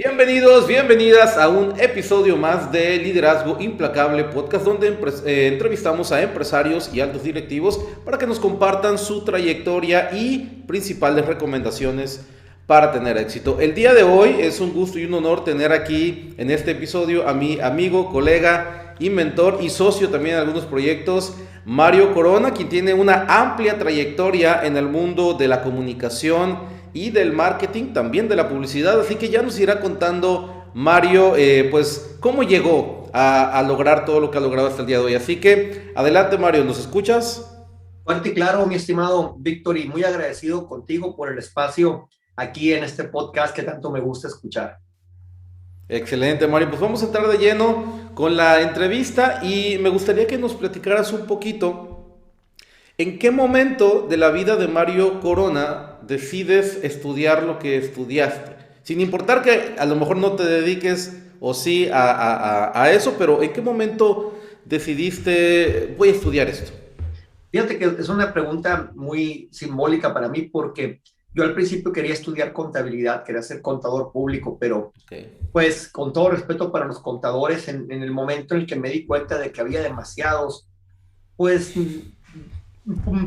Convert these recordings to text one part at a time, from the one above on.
Bienvenidos, bienvenidas a un episodio más de Liderazgo Implacable Podcast, donde entrevistamos a empresarios y altos directivos para que nos compartan su trayectoria y principales recomendaciones para tener éxito. El día de hoy es un gusto y un honor tener aquí en este episodio a mi amigo, colega y mentor y socio también en algunos proyectos, Mario Corona, quien tiene una amplia trayectoria en el mundo de la comunicación y del marketing, también de la publicidad, así que ya nos irá contando Mario, pues cómo llegó a lograr todo lo que ha logrado hasta el día de hoy. Así que adelante, Mario, ¿nos escuchas? Fuerte y claro, mi estimado Víctor, y muy agradecido contigo por el espacio aquí en este podcast que tanto me gusta escuchar. Excelente, Mario, pues vamos a entrar de lleno con la entrevista y me gustaría que nos platicaras un poquito en qué momento de la vida de Mario Corona decides estudiar lo que estudiaste, sin importar que a lo mejor no te dediques o sí a eso, pero en qué momento decidiste voy a estudiar esto. Fíjate que es una pregunta muy simbólica para mí porque yo al principio quería estudiar contabilidad, quería ser contador público, pero Okay. pues con todo respeto para los contadores, en el momento en el que me di cuenta de que había demasiados, pues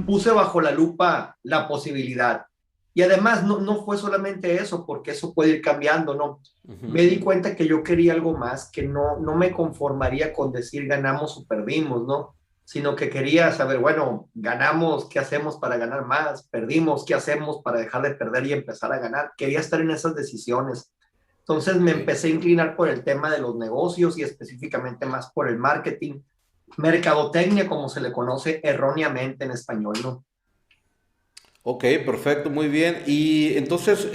puse bajo la lupa la posibilidad. Y además no fue solamente eso, porque eso puede ir cambiando, ¿no? Me Uh-huh. di cuenta que yo quería algo más, que no me conformaría con decir ganamos o perdimos, ¿no? Sino que quería saber, bueno, ganamos, ¿qué hacemos para ganar más? Perdimos, ¿qué hacemos para dejar de perder y empezar a ganar? Quería estar en esas decisiones. Entonces me Okay. empecé a inclinar por el tema de los negocios y específicamente más por el marketing, mercadotecnia, como se le conoce erróneamente en español, ¿no? Ok, perfecto, muy bien. Y entonces,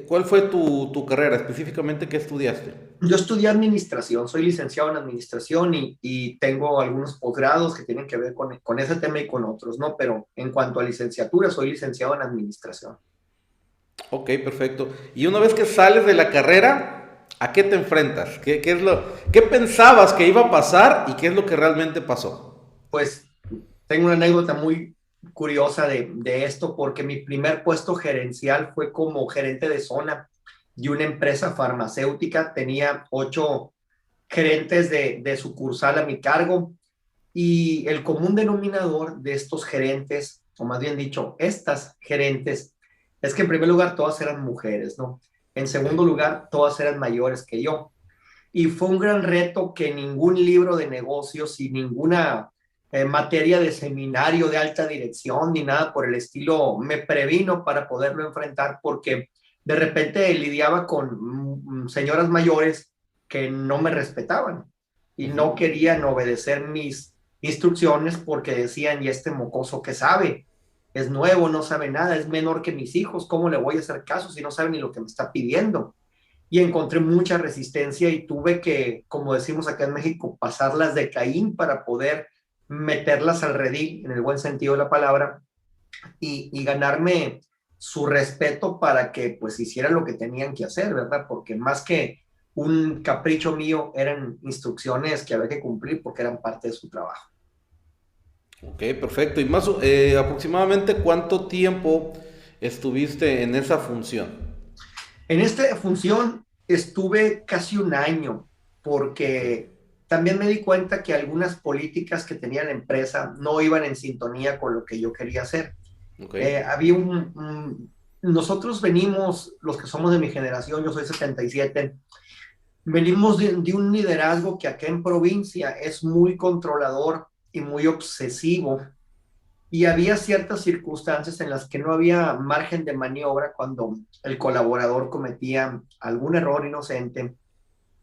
¿cuál fue tu carrera? Específicamente, ¿qué estudiaste? Yo estudié administración, soy licenciado en administración y tengo algunos posgrados que tienen que ver con ese tema y con otros, ¿no? Pero en cuanto a licenciatura, soy licenciado en administración. Ok, perfecto. Y una vez que sales de la carrera, ¿a qué te enfrentas? ¿Qué pensabas que iba a pasar y qué es lo que realmente pasó? Pues tengo una anécdota muy curiosa de esto porque mi primer puesto gerencial fue como gerente de zona de una empresa farmacéutica. Tenía 8 gerentes de sucursal a mi cargo. Y el común denominador de estos gerentes, o más bien dicho, estas gerentes, es que en primer lugar todas eran mujeres, ¿no? En Ok. segundo lugar, todas eran mayores que yo. Y fue un gran reto que ningún libro de negocios y ninguna materia de seminario de alta dirección ni nada por el estilo me previno para poderlo enfrentar porque de repente lidiaba con señoras mayores que no me respetaban y Ujú. no querían obedecer mis instrucciones porque decían, y este mocoso que sabe, es nuevo, no sabe nada, es menor que mis hijos, ¿cómo le voy a hacer caso si no sabe ni lo que me está pidiendo? Y encontré mucha resistencia y tuve que, como decimos acá en México, pasarlas de Caín para poder meterlas al redil, en el buen sentido de la palabra, y ganarme su respeto para que pues hicieran lo que tenían que hacer, ¿verdad? Porque más que un capricho mío, eran instrucciones que había que cumplir porque eran parte de su trabajo. Ok, perfecto. ¿Y más aproximadamente cuánto tiempo estuviste en esa función? En esta función estuve casi un año Ok. porque también me di cuenta que algunas políticas que tenía la empresa no iban en sintonía con lo que yo quería hacer. Ok. Había nosotros venimos, los que somos de mi generación, yo soy 77, venimos de un liderazgo que acá en provincia es muy controlador y muy obsesivo y había ciertas circunstancias en las que no había margen de maniobra cuando el colaborador cometía algún error inocente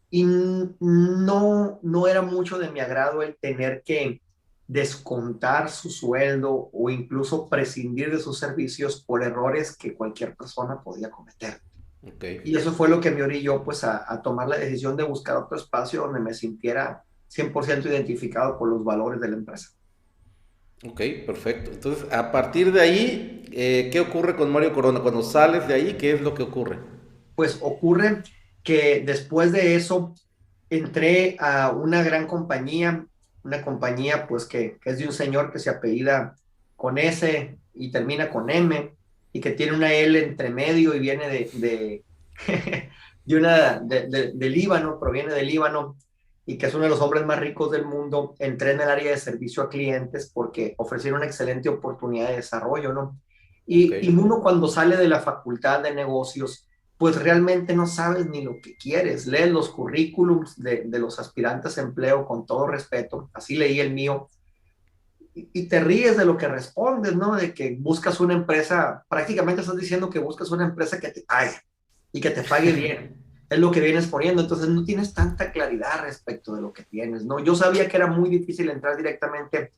y no era mucho de mi agrado el tener que descontar su sueldo o incluso prescindir de sus servicios por errores que cualquier persona podía cometer. Ok. Y eso fue lo que me orilló pues a tomar la decisión de buscar otro espacio donde me sintiera 100% identificado con los valores de la empresa. Ok, perfecto. Entonces, a partir de ahí, ¿qué ocurre con Mario Corona? Cuando sales de ahí, ¿qué es lo que ocurre? Pues ocurre que después de eso entré a una compañía pues que es de un señor que se apellida con S y termina con M y que tiene una L entre medio y viene de Líbano, proviene de Líbano, y que es uno de los hombres más ricos del mundo. Entré en el área de servicio a clientes porque ofrecieron una excelente oportunidad de desarrollo, ¿no? Ok. Y uno cuando sale de la facultad de negocios, pues realmente no sabes ni lo que quieres. Lees los currículums de los aspirantes a empleo con todo respeto, así leí el mío, y te ríes de lo que respondes, ¿no? De que buscas una empresa, prácticamente estás diciendo que buscas una empresa que te pague y que te pague bien. Es lo que vienes poniendo, entonces no tienes tanta claridad respecto de lo que tienes, ¿no? Yo sabía que era muy difícil entrar directamente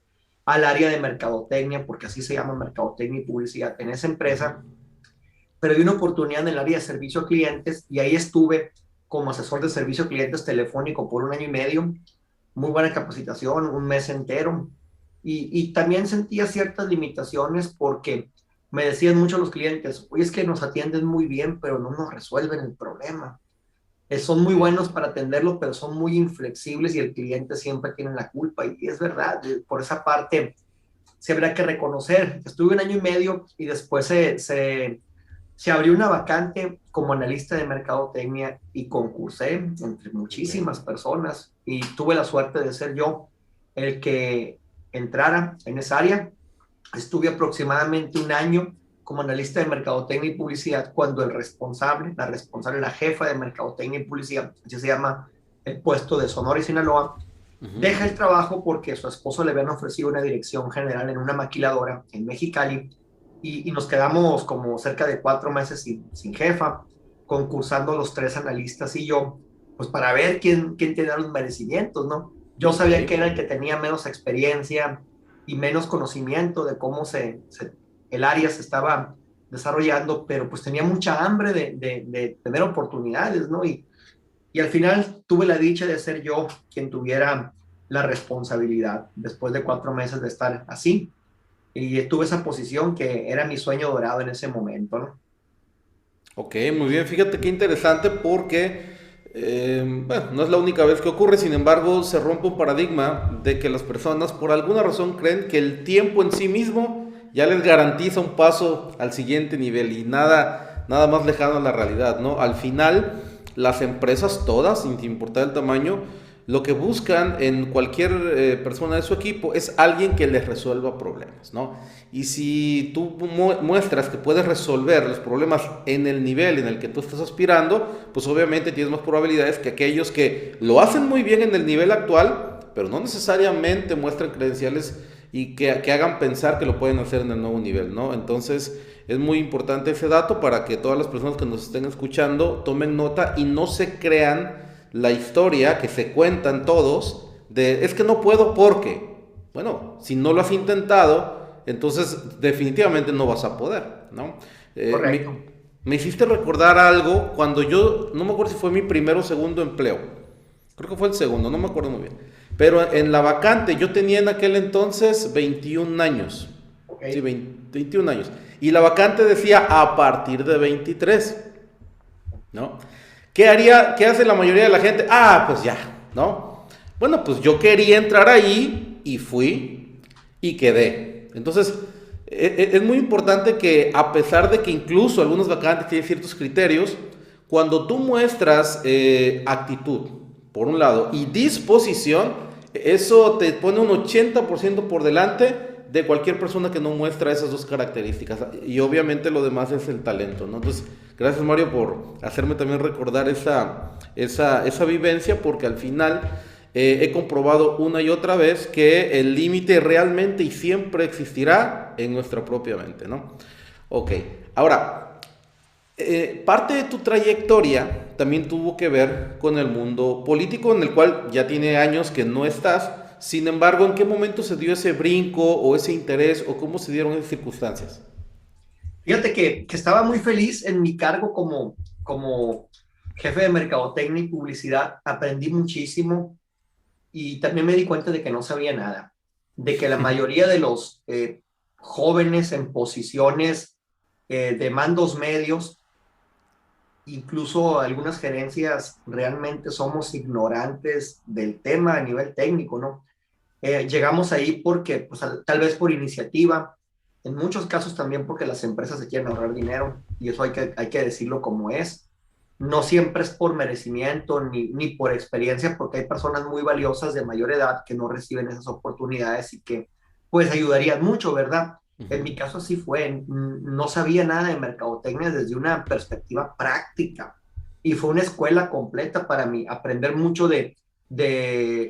al área de mercadotecnia, porque así se llama mercadotecnia y publicidad en esa empresa, pero vi una oportunidad en el área de servicio a clientes y ahí estuve como asesor de servicio a clientes telefónico por un año y medio, muy buena capacitación, un mes entero, y también sentía ciertas limitaciones porque me decían muchos los clientes, oye, es que nos atienden muy bien, pero no nos resuelven el problema. Son muy Ok. buenos para atenderlo, pero son muy inflexibles y el cliente siempre tiene la culpa. Y es verdad, por esa parte se habrá que reconocer. Estuve un año y medio y después se abrió una vacante como analista de mercadotecnia y concursé entre Ok. muchísimas personas y tuve la suerte de ser yo el que entrara en esa área. Estuve aproximadamente un año como analista de mercadotecnia y publicidad cuando la jefa de mercadotecnia y publicidad, así se llama el puesto de Sonora y Sinaloa, Ujú. deja el trabajo porque su esposo le habían ofrecido una dirección general en una maquiladora en Mexicali y nos quedamos como cerca de 4 meses sin jefa, concursando los tres analistas y yo, pues para ver quién tenía los merecimientos, ¿no? Yo Ok. sabía que era el que tenía menos experiencia y menos conocimiento de cómo el área se estaba desarrollando, pero pues tenía mucha hambre de tener oportunidades, ¿no? Y al final tuve la dicha de ser yo quien tuviera la responsabilidad después de 4 meses de estar así. Y tuve esa posición que era mi sueño dorado en ese momento, ¿no? Ok, muy bien. Fíjate qué interesante porque, bueno, no es la única vez que ocurre, sin embargo, se rompe un paradigma de que las personas por alguna razón creen que el tiempo en sí mismo ya les garantiza un paso al siguiente nivel y nada más lejano a la realidad, ¿no? Al final, las empresas todas, sin importar el tamaño, lo que buscan en cualquier persona de su equipo es alguien que les resuelva problemas, ¿no? Y si tú muestras que puedes resolver los problemas en el nivel en el que tú estás aspirando, pues obviamente tienes más probabilidades que aquellos que lo hacen muy bien en el nivel actual, pero no necesariamente muestran credenciales y que hagan pensar que lo pueden hacer en el nuevo nivel, ¿no? Entonces es muy importante ese dato para que todas las personas que nos estén escuchando tomen nota y no se crean la historia que se cuentan todos de es que no puedo porque, bueno, si no lo has intentado, entonces definitivamente no vas a poder, ¿no? Eh, Correcto. me, me hiciste recordar algo cuando yo, no me acuerdo si fue mi primero o segundo empleo, creo que fue el segundo, no me acuerdo muy bien, pero en la vacante yo tenía en aquel entonces 21 años, Ok. sí, 21 años, y la vacante decía a partir de 23, ¿no? ¿Qué hace la mayoría de la gente? Ah, pues ya, ¿no? Bueno, pues yo quería entrar ahí y fui y quedé. Entonces, es muy importante que a pesar de que incluso algunos vacantes tienen ciertos criterios, cuando tú muestras actitud, por un lado, y disposición, eso te pone un 80% por delante de cualquier persona que no muestra esas dos características. Y obviamente lo demás es el talento, ¿no? Entonces, gracias Mario por hacerme también recordar esa vivencia, porque al final he comprobado una y otra vez que el límite realmente y siempre existirá en nuestra propia mente, ¿no? Ok, ahora, parte de tu trayectoria también tuvo que ver con el mundo político, en el cual ya tiene años que no estás. Sin embargo, ¿en qué momento se dio ese brinco o ese interés o cómo se dieron esas circunstancias? Fíjate que estaba muy feliz en mi cargo como jefe de mercadotecnia y publicidad. Aprendí muchísimo y también me di cuenta de que no sabía nada, de que la mayoría de los jóvenes en posiciones de mandos medios, incluso algunas gerencias, realmente somos ignorantes del tema a nivel técnico, ¿no? Llegamos ahí porque, pues, tal vez por iniciativa, en muchos casos también porque las empresas se quieren ahorrar dinero y eso hay que decirlo como es. no siempre es por merecimiento ni por experiencia, porque hay personas muy valiosas de mayor edad que no reciben esas oportunidades y que pues ayudarían mucho, ¿verdad? En mi caso así fue, no sabía nada de mercadotecnia desde una perspectiva práctica y fue una escuela completa para mí, aprender mucho de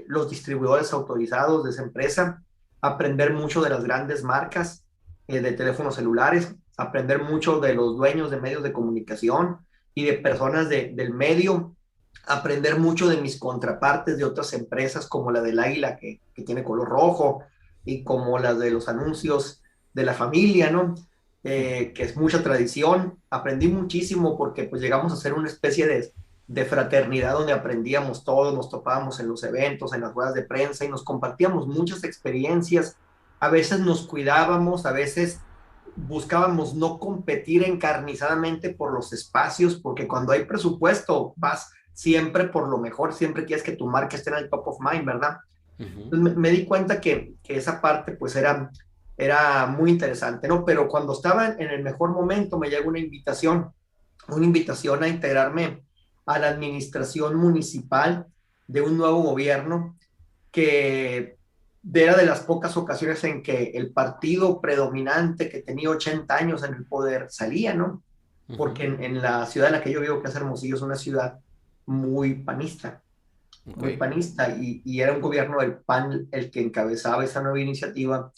los distribuidores autorizados de esa empresa, aprender mucho de las grandes marcas de teléfonos celulares, aprender mucho de los dueños de medios de comunicación y de personas del medio, aprender mucho de mis contrapartes de otras empresas como la del Águila que tiene color rojo y como las de los anuncios de la familia, ¿no? Que es mucha tradición. Aprendí muchísimo porque pues llegamos a ser una especie de fraternidad donde aprendíamos todos, nos topábamos en los eventos, en las ruedas de prensa y nos compartíamos muchas experiencias. A veces nos cuidábamos, a veces buscábamos no competir encarnizadamente por los espacios, porque cuando hay presupuesto vas siempre por lo mejor, siempre quieres que tu marca esté en el top of mind, ¿verdad? Entonces me di cuenta que esa parte pues era muy interesante, ¿no? Pero cuando estaba en el mejor momento me llegó una invitación a integrarme a la administración municipal de un nuevo gobierno que era de las pocas ocasiones en que el partido predominante que tenía 80 años en el poder salía, ¿no? Porque en la ciudad en la que yo vivo, que es Hermosillo, es una ciudad muy panista, muy panista, y era un gobierno del PAN el que encabezaba esa nueva iniciativa.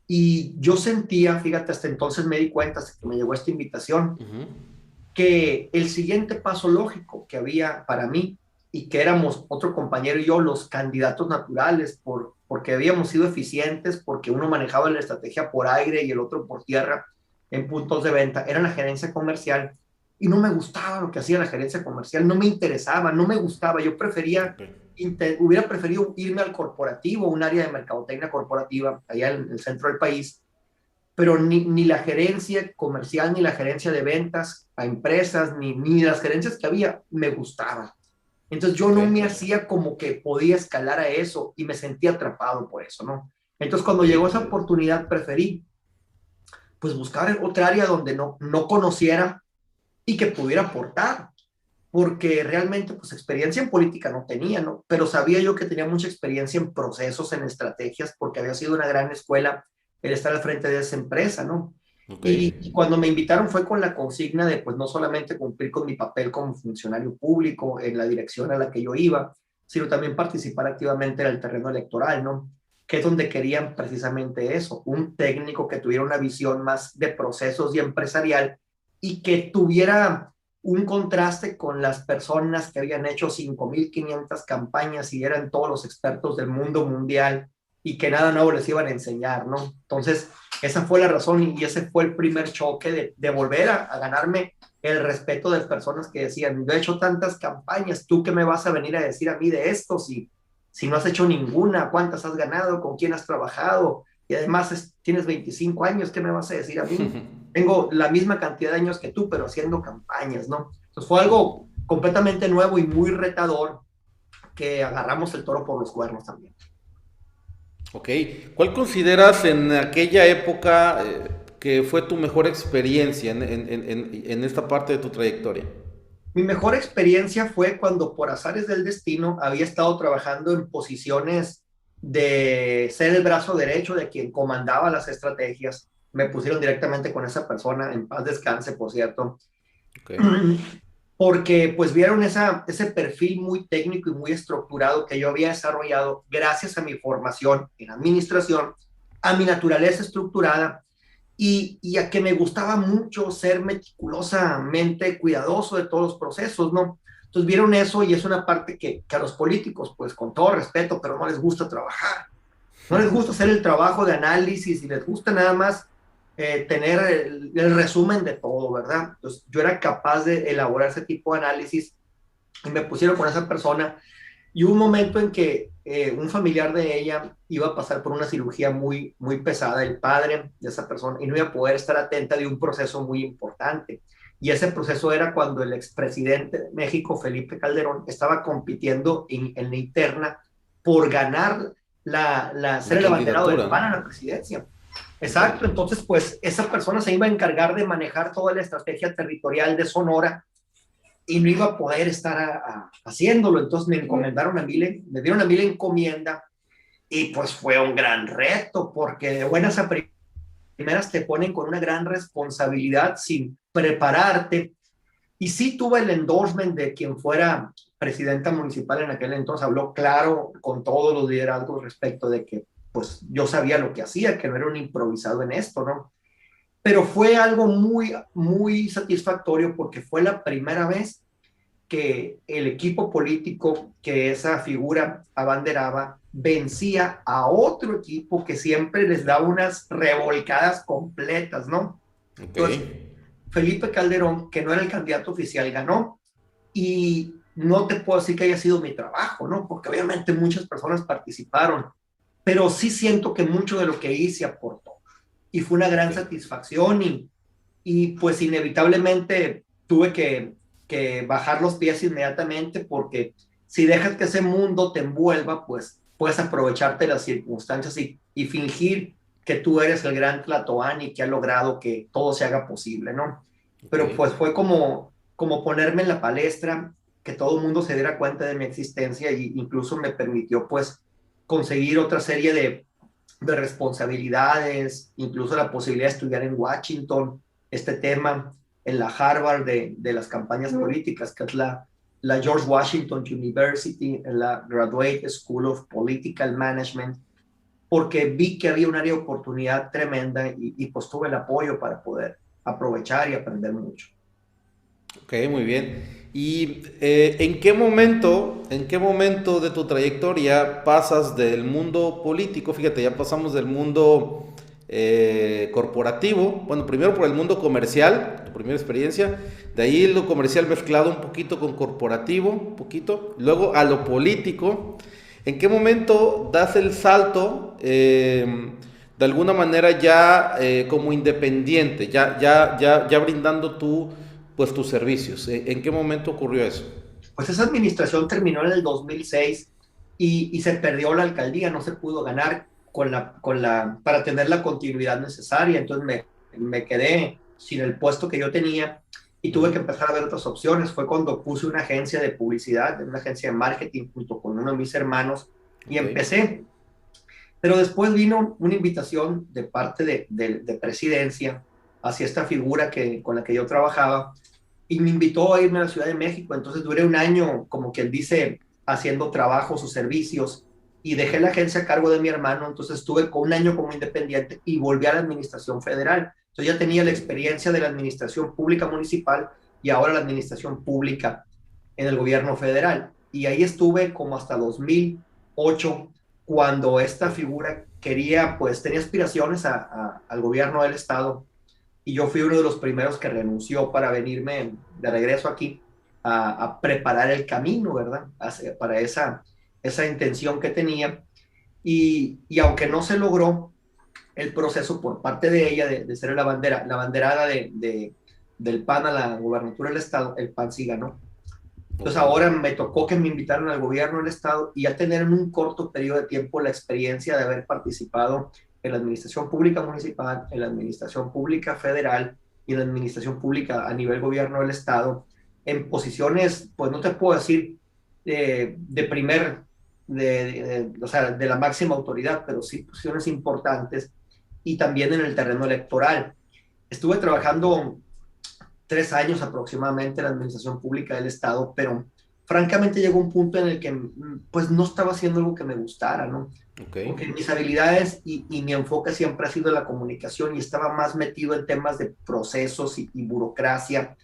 Y yo sentía, fíjate, hasta entonces me di cuenta, hasta que me llegó esta invitación, que el siguiente paso lógico que había para mí y que éramos otro compañero y yo los candidatos naturales porque habíamos sido eficientes, porque uno manejaba la estrategia por aire y el otro por tierra en puntos de venta, era la gerencia comercial y no me gustaba lo que hacía la gerencia comercial, no me interesaba, no me gustaba, yo prefería, hubiera preferido irme al corporativo, un área de mercadotecnia corporativa allá en el centro del país, pero ni la gerencia comercial, ni la gerencia de ventas a empresas, ni las gerencias que había, me gustaban. Entonces yo no me hacía como que podía escalar a eso y me sentía atrapado por eso, ¿no? Entonces cuando llegó esa oportunidad preferí pues buscar otra área donde no conociera y que pudiera aportar, porque realmente pues experiencia en política no tenía, ¿no? Pero sabía yo que tenía mucha experiencia en procesos, en estrategias, porque había sido una gran escuela el estar al frente de esa empresa, ¿no? Y cuando me invitaron fue con la consigna de pues no solamente cumplir con mi papel como funcionario público en la dirección a la que yo iba, sino también participar activamente en el terreno electoral, ¿no? Que es donde querían precisamente eso, un técnico que tuviera una visión más de procesos y empresarial y que tuviera un contraste con las personas que habían hecho 5.500 campañas y eran todos los expertos del mundo mundial y que nada nuevo les iban a enseñar, ¿no? Entonces, esa fue la razón y ese fue el primer choque de volver a ganarme el respeto de personas que decían, yo he hecho tantas campañas, ¿tú qué me vas a venir a decir a mí de esto? Si no has hecho ninguna, ¿cuántas has ganado? ¿Con quién has trabajado? Y además tienes 25 años, ¿qué me vas a decir a mí? Tengo la misma cantidad de años que tú, pero haciendo campañas, ¿no? Entonces fue algo completamente nuevo y muy retador que agarramos el toro por los cuernos también. Ok, ¿cuál consideras en aquella época que fue tu mejor experiencia en esta parte de tu trayectoria? Mi mejor experiencia fue cuando por azares del destino había estado trabajando en posiciones de ser el brazo derecho de quien comandaba las estrategias. Me pusieron directamente con esa persona, en paz descanse, por cierto, Okay. porque pues vieron ese perfil muy técnico y muy estructurado que yo había desarrollado gracias a mi formación en administración, a mi naturaleza estructurada y a que me gustaba mucho ser meticulosamente cuidadoso de todos los procesos, ¿no? Entonces vieron eso y es una parte que a los políticos, pues con todo respeto, pero no les gusta trabajar. No les gusta hacer el trabajo de análisis y les gusta nada más tener el resumen de todo, ¿verdad? Entonces yo era capaz de elaborar ese tipo de análisis y me pusieron con esa persona y hubo un momento en que un familiar de ella iba a pasar por una cirugía muy, muy pesada, el padre de esa persona, y no iba a poder estar atenta de un proceso muy importante. Y ese proceso era cuando el expresidente de México, Felipe Calderón, estaba compitiendo en la interna por ganar ser el abanderado del PAN a la presidencia. Exacto, entonces pues esa persona se iba a encargar de manejar toda la estrategia territorial de Sonora y no iba a poder estar haciéndolo. Entonces me encomendaron a mí, me dieron a mí la encomienda y pues fue un gran reto porque de buenas a primeras te ponen con una gran responsabilidad sin prepararte. Y sí tuve el endorsement de quien fuera presidenta municipal en aquel entonces, habló claro con todos los liderazgos respecto de que pues yo sabía lo que hacía, que no era un improvisado en esto, ¿no? Pero fue algo muy, muy satisfactorio porque fue la primera vez que el equipo político que esa figura abanderaba vencía a otro equipo que siempre les daba unas revolcadas completas, ¿no? Entonces, Ok. Felipe Calderón, que no era el candidato oficial, ganó y no te puedo decir que haya sido mi trabajo, ¿no? Porque obviamente muchas personas participaron, pero sí siento que mucho de lo que hice aportó y fue una gran Ok. satisfacción y pues inevitablemente tuve que bajar los pies inmediatamente porque si dejas que ese mundo te envuelva, pues puedes aprovecharte de las circunstancias y fingir que tú eres el gran Tlatoani que ha logrado que todo se haga posible, ¿no? Ok. Pero pues fue como ponerme en la palestra, que todo el mundo se diera cuenta de mi existencia e incluso me permitió pues conseguir otra serie de responsabilidades, incluso la posibilidad de estudiar en Washington, este tema en la Harvard de las campañas políticas, que es la George Washington University, en la Graduate School of Political Management, porque vi que había un área de oportunidad tremenda y pues tuve el apoyo para poder aprovechar y aprender mucho. Ok, muy bien. ¿Y en qué momento de tu trayectoria pasas del mundo político? Fíjate, ya pasamos del mundo corporativo, bueno, primero por el mundo comercial, tu primera experiencia, de ahí lo comercial mezclado un poquito con corporativo, un poquito, luego a lo político. ¿En qué momento das el salto de alguna manera ya como independiente, ya brindando pues tus servicios? ¿En qué momento ocurrió eso? Pues esa administración terminó en el 2006 y se perdió la alcaldía, no se pudo ganar para tener la continuidad necesaria, entonces me quedé sin el puesto que yo tenía y tuve que empezar a ver otras opciones. Fue cuando puse una agencia de publicidad, una agencia de marketing junto con uno de mis hermanos y Ok, empecé. Pero después vino una invitación de parte de presidencia hacia esta figura con la que yo trabajaba y me invitó a irme a la Ciudad de México. Entonces duré un año, como quien dice, haciendo trabajos o servicios y dejé la agencia a cargo de mi hermano. Entonces estuve con un año como independiente y volví a la administración federal. Entonces ya tenía ok, la experiencia de la administración pública municipal y ahora la administración pública en el gobierno federal. Y ahí estuve como hasta 2008 cuando esta ok. figura quería, pues tenía aspiraciones al gobierno del estado y yo fui uno de los primeros que renunció para venirme de regreso aquí a preparar el camino, ¿verdad? Para esa intención que tenía. Y aunque no se logró el proceso por parte de ella de ser la banderada del PAN a la gubernatura del estado, el PAN sí ganó. Entonces Ok. ahora me tocó que me invitaron al gobierno del estado y ya tener en un corto periodo de tiempo la experiencia de haber participado en la administración pública municipal, en la administración pública federal y en la administración pública a nivel gobierno del estado, en posiciones, pues no te puedo decir de primer, o sea, de la máxima autoridad, pero sí posiciones importantes y también en el terreno electoral. Estuve trabajando 3 años aproximadamente en la administración pública del Estado, pero francamente llegó un punto en el que pues no estaba haciendo algo que me gustara, ¿no? Ok. Porque mis habilidades y mi enfoque siempre ha sido la comunicación y estaba más metido en temas de procesos y burocracia.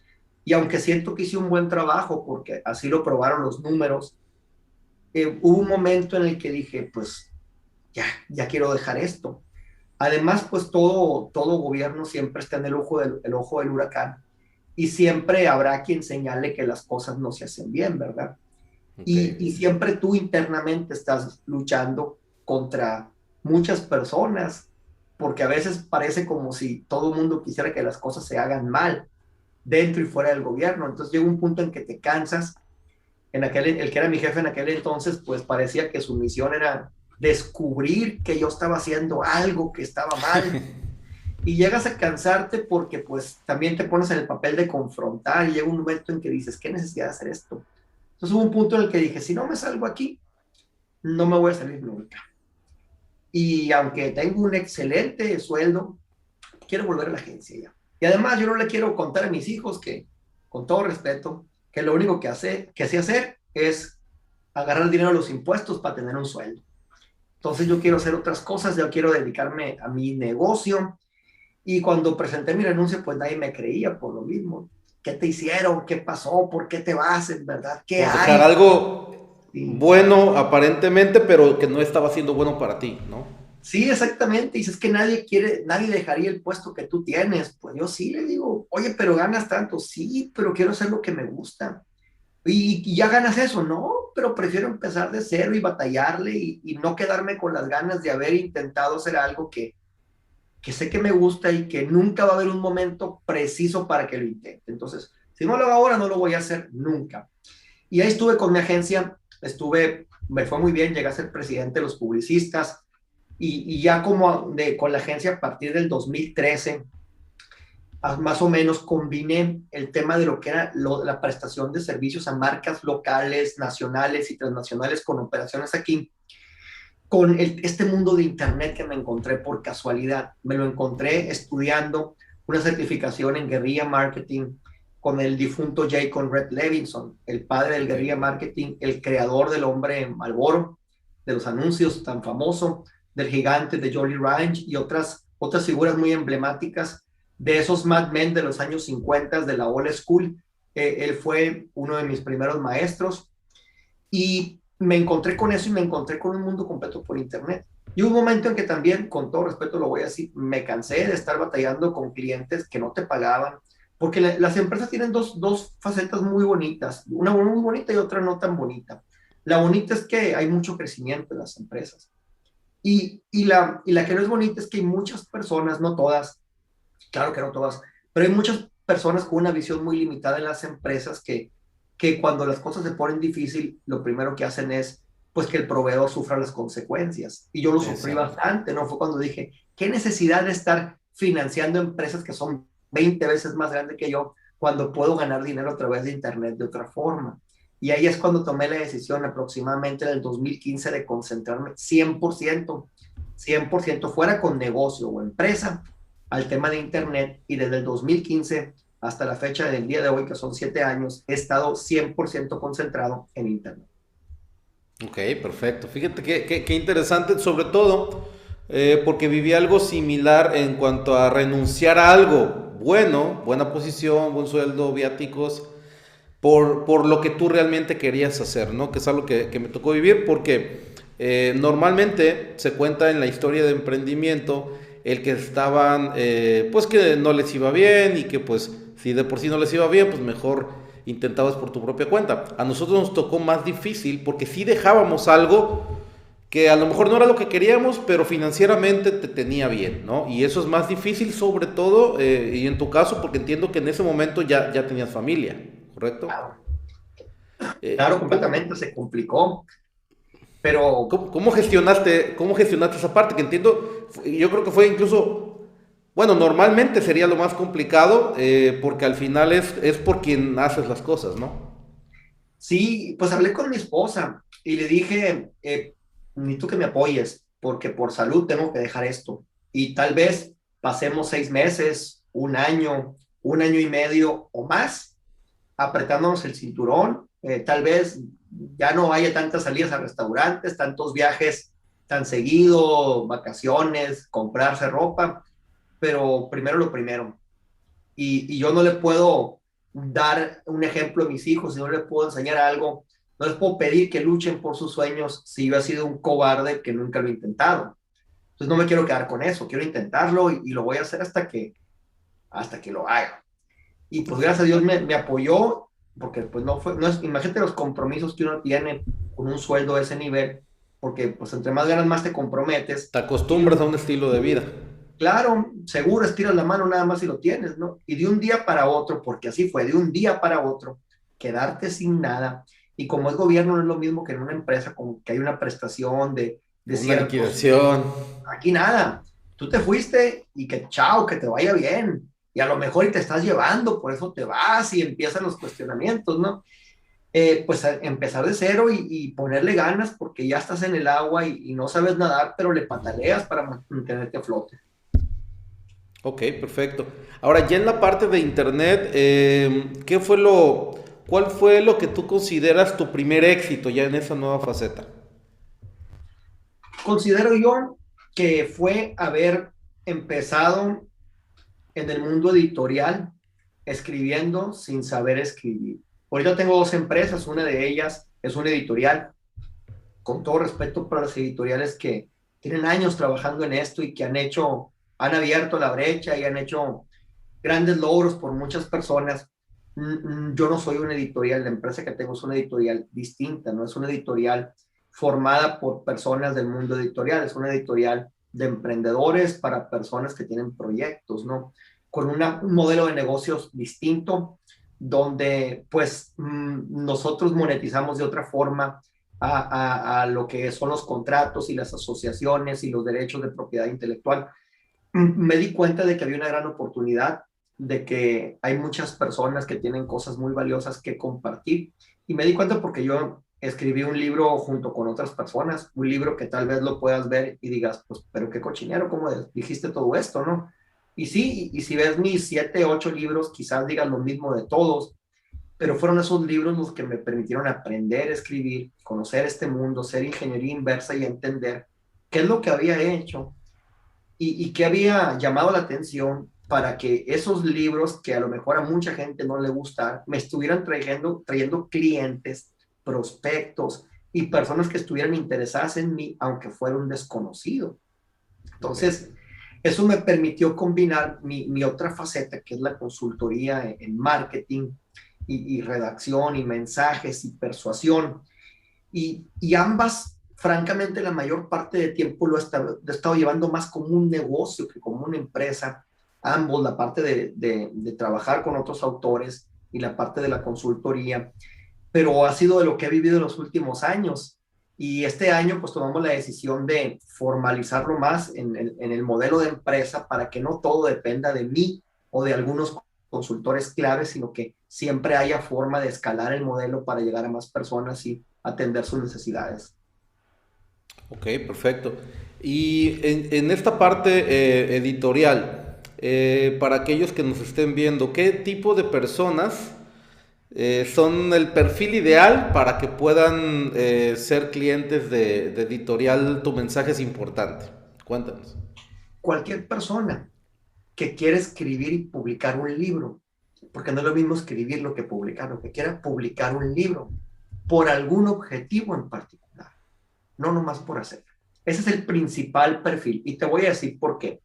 Y aunque siento que hice un buen trabajo, porque así lo probaron los números, hubo un momento en el que dije, pues ya quiero dejar esto. Además, pues todo gobierno siempre está en el ojo del huracán y siempre habrá quien señale que las cosas no se hacen bien, ¿verdad? Ok. Y siempre tú internamente estás luchando contra muchas personas, porque a veces parece como si todo el mundo quisiera que las cosas se hagan mal, dentro y fuera del gobierno. Entonces llega un punto en que te cansas. El que era mi jefe en aquel entonces, pues parecía que su misión era descubrir que yo estaba haciendo algo que estaba mal y llegas a cansarte porque pues también te pones en el papel de confrontar y llega un momento en que dices, ¿qué necesidad de hacer esto? Entonces hubo un punto en el que dije, si no me salgo aquí, no me voy a salir nunca. Y aunque tengo un excelente sueldo, quiero volver a la agencia ya. Y además yo no le quiero contar a mis hijos que, con todo respeto, que lo único que sé hacer es agarrar el dinero de los impuestos para tener un sueldo. Entonces yo quiero hacer otras cosas, yo quiero dedicarme a mi negocio. Y cuando presenté mi renuncia, pues nadie me creía por lo mismo. ¿Qué te hicieron? ¿Qué pasó? ¿Por qué te vas? ¿En verdad? ¿Qué Por dejar hay? algo Sí, bueno aparentemente, pero que no estaba siendo bueno para ti, ¿no? sí, exactamente. Dices que nadie quiere, nadie dejaría el puesto que tú tienes. Pues yo sí le digo, oye, pero ganas tanto. Sí, pero quiero hacer lo que me gusta. Y ya ganas eso, ¿no? Pero prefiero empezar de cero y batallarle y no quedarme con las ganas de haber intentado hacer algo que sé que me gusta y que nunca va a haber un momento preciso para que lo intente. Entonces, si no lo hago ahora, no lo voy a hacer nunca. Y ahí estuve con mi agencia, me fue muy bien, llegué a ser presidente de los publicistas y ya con la agencia a partir del 2013, más o menos combiné el tema de lo que era la prestación de servicios a marcas locales, nacionales y transnacionales con operaciones aquí, con este mundo de Internet que me encontré por casualidad. Me lo encontré estudiando una certificación en guerrilla marketing con el difunto J. Conrad Levinson, el padre del Okay. guerrilla marketing, el creador del hombre Marlboro, de los anuncios tan famoso, del gigante de Jolly Ranch y otras figuras muy emblemáticas de esos Mad Men de los años 50 de la old school. Él fue uno de mis primeros maestros y me encontré con eso y me encontré con un mundo completo por internet. Y hubo un momento en que también, con todo respeto lo voy a decir, me cansé de estar batallando con clientes que no te pagaban, porque las empresas tienen dos facetas muy bonitas, una muy bonita y otra no tan bonita. La bonita es que hay mucho crecimiento en las empresas. Y la que no es bonita es que hay muchas personas, no todas, claro que no todas, pero hay muchas personas con una visión muy limitada en las empresas que cuando las cosas se ponen difícil, lo primero que hacen es pues que el proveedor sufra las consecuencias. Y yo lo sufrí Exacto. bastante, ¿no? Fue cuando dije, ¿qué necesidad de estar financiando empresas que son 20 veces más grandes que yo cuando puedo ganar dinero a través de Internet de otra forma? Y ahí es cuando tomé la decisión aproximadamente en el 2015 de concentrarme 100% fuera con negocio o empresa al tema de Internet y desde el 2015 hasta la fecha del día de hoy, que son 7 años, he estado 100% concentrado en Internet. Ok, perfecto. Fíjate qué interesante, sobre todo porque viví algo similar en cuanto a renunciar a algo bueno, buena posición, buen sueldo, viáticos, por lo que tú realmente querías hacer, ¿no? Que es algo que me tocó vivir porque normalmente se cuenta en la historia de emprendimiento el que estaban, pues que no les iba bien y que pues si de por sí no les iba bien, pues mejor intentabas por tu propia cuenta. A nosotros nos tocó más difícil porque sí dejábamos algo que a lo mejor no era lo que queríamos, pero financieramente te tenía bien, ¿no? Y eso es más difícil sobre todo, y en tu caso, porque entiendo que en ese momento ya tenías familia, ¿correcto? Claro, claro, ¿Cómo, completamente se complicó, pero cómo gestionaste esa parte? Que entiendo, yo creo que fue incluso, bueno, normalmente sería lo más complicado, porque al final es por quien haces las cosas, ¿no? sí, pues hablé con mi esposa y le dije, necesito que me apoyes porque por salud tengo que dejar esto. Y tal vez pasemos 6 meses, un año y medio o más apretándonos el cinturón. Tal vez ya no haya tantas salidas a restaurantes, tantos viajes tan seguido, vacaciones, comprarse ropa, pero primero lo primero. Y yo no le puedo dar un ejemplo a mis hijos, si no les puedo enseñar algo, no les puedo pedir que luchen por sus sueños si yo he sido un cobarde que nunca lo he intentado. Entonces no me quiero quedar con eso, quiero intentarlo y lo voy a hacer hasta que lo haga. Y pues gracias a Dios me apoyó, porque pues imagínate los compromisos que uno tiene con un sueldo de ese nivel, porque pues entre más ganas más te comprometes. Te Y acostumbras a un estilo de vida. claro, seguro estiras la mano nada más si lo tienes, ¿no? Y de un día para otro, porque así fue, de un día para otro, quedarte sin nada. Y como es gobierno, no es lo mismo que en una empresa, como que hay una prestación de Una ciertos, liquidación. aquí nada. Tú te fuiste y que chao, que te vaya bien. Y a lo mejor y te estás llevando, por eso te vas y empiezan los cuestionamientos, ¿no? Pues empezar de cero y ponerle ganas porque ya estás en el agua y no sabes nadar, pero le pataleas para mantenerte a flote. Ok, perfecto. Ahora, ya en la parte de internet, cuál fue lo que tú consideras tu primer éxito ya en esa nueva faceta? Considero yo que fue haber empezado en el mundo editorial escribiendo sin saber escribir. Ahorita tengo dos empresas, una de ellas es una editorial, con todo respeto para las editoriales que tienen años trabajando en esto y que han abierto la brecha y han hecho grandes logros por muchas personas. Yo no soy una editorial, la empresa que tengo es una editorial distinta, no es una editorial formada por personas del mundo editorial, es una editorial de emprendedores para personas que tienen proyectos, ¿no? Con un modelo de negocios distinto, donde pues nosotros monetizamos de otra forma a lo que son los contratos y las asociaciones y los derechos de propiedad intelectual. Me di cuenta de que había una gran oportunidad, de que hay muchas personas que tienen cosas muy valiosas que compartir. Y me di cuenta porque yo escribí un libro junto con otras personas, un libro que tal vez lo puedas ver y digas, pues, pero qué cochinero, ¿cómo dijiste todo esto, no? Y sí, y si ves mis 7, 8 libros, quizás digas lo mismo de todos, pero fueron esos libros los que me permitieron aprender a escribir, conocer este mundo, ser ingeniería inversa y entender qué es lo que había hecho y qué había llamado la atención para que esos libros que a lo mejor a mucha gente no le gustan, me estuvieran trayendo clientes, prospectos y personas que estuvieran interesadas en mí, aunque fuera un desconocido. Entonces, eso me permitió combinar mi otra faceta, que es la consultoría en marketing y redacción y mensajes y persuasión. Y ambas, francamente, la mayor parte de tiempo lo he estado llevando más como un negocio que como una empresa. Ambos, la parte de trabajar con otros autores y la parte de la consultoría, pero ha sido de lo que he vivido en los últimos años. Y este año pues tomamos la decisión de formalizarlo más en el modelo de empresa para que no todo dependa de mí o de algunos consultores claves, sino que siempre haya forma de escalar el modelo para llegar a más personas y atender sus necesidades. Ok, perfecto. Y en esta parte editorial, para aquellos que nos estén viendo, ¿qué tipo de personas son el perfil ideal para que puedan ser clientes de editorial? Tu mensaje es importante. Cuéntanos. Cualquier persona que quiera escribir y publicar un libro, porque no es lo mismo escribirlo que publicarlo, que quiera publicar un libro por algún objetivo en particular, no nomás por hacer. Ese es el principal perfil y te voy a decir por qué.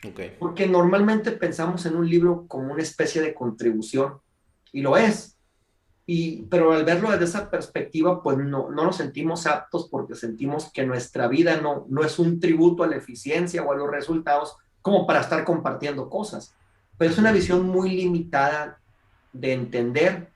Okay. Porque normalmente pensamos en un libro como una especie de contribución y lo es, pero al verlo desde esa perspectiva, pues no nos sentimos aptos porque sentimos que nuestra vida no es un tributo a la eficiencia o a los resultados como para estar compartiendo cosas. Pero es una visión muy limitada de entender